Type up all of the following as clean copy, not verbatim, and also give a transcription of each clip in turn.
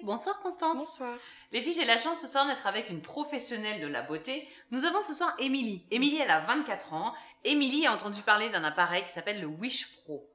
Bonsoir Constance. Bonsoir. Les filles, j'ai la chance ce soir d'être avec une professionnelle de la beauté. Nous avons ce soir Émilie. Émilie, elle a 24 ans. Émilie a entendu parler d'un appareil qui s'appelle le Wish Pro.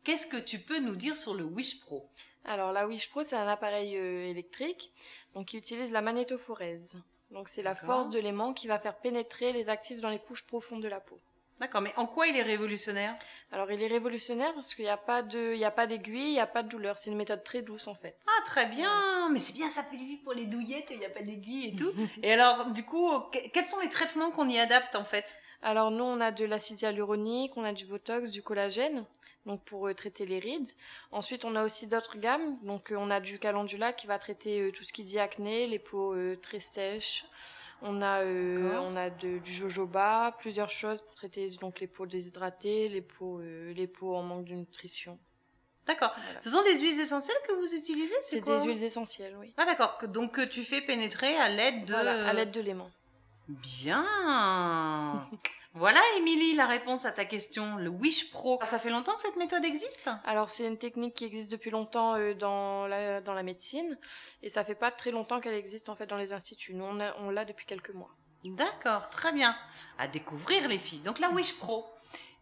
Qu'est-ce que tu peux nous dire sur le Wish Pro? Alors la Wish Pro, c'est un appareil électrique donc, qui utilise la magnétophorèse. Donc c'est la force de l'aimant qui va faire pénétrer les actifs dans les couches profondes de la peau. D'accord, mais en quoi il est révolutionnaire? Alors il est révolutionnaire parce qu'il n'y a pas d'aiguille, il n'y a pas de douleur. C'est une méthode très douce en fait. Ah, très bien. Mais c'est bien, ça fait pour les douillettes et il n'y a pas d'aiguille et tout. Et alors, du coup, quels sont les traitements qu'on y adapte en fait? Alors nous, on a de l'acide hyaluronique, on a du botox, du collagène, donc pour traiter les rides. Ensuite, on a aussi d'autres gammes. Donc on a du calendula qui va traiter tout ce qui dit acné, les peaux très sèches. On a du jojoba, plusieurs choses pour traiter donc les peaux déshydratées, les peaux en manque de nutrition. D'accord. Voilà. Ce sont des huiles essentielles que vous utilisez? C'est des huiles essentielles, oui. Ah d'accord. Donc que tu fais pénétrer à l'aide de... Voilà, à l'aide de l'aimant. Bien. Voilà, Émilie, la réponse à ta question, le Wish Pro. Ça fait longtemps que cette méthode existe? Alors, c'est une technique qui existe depuis longtemps dans la médecine, et ça fait pas très longtemps qu'elle existe en fait dans les instituts. Nous, on l'a depuis quelques mois. D'accord, très bien. À découvrir, les filles. Donc, la Wish Pro.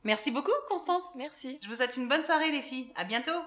Merci beaucoup, Constance. Merci. Je vous souhaite une bonne soirée, les filles. À bientôt.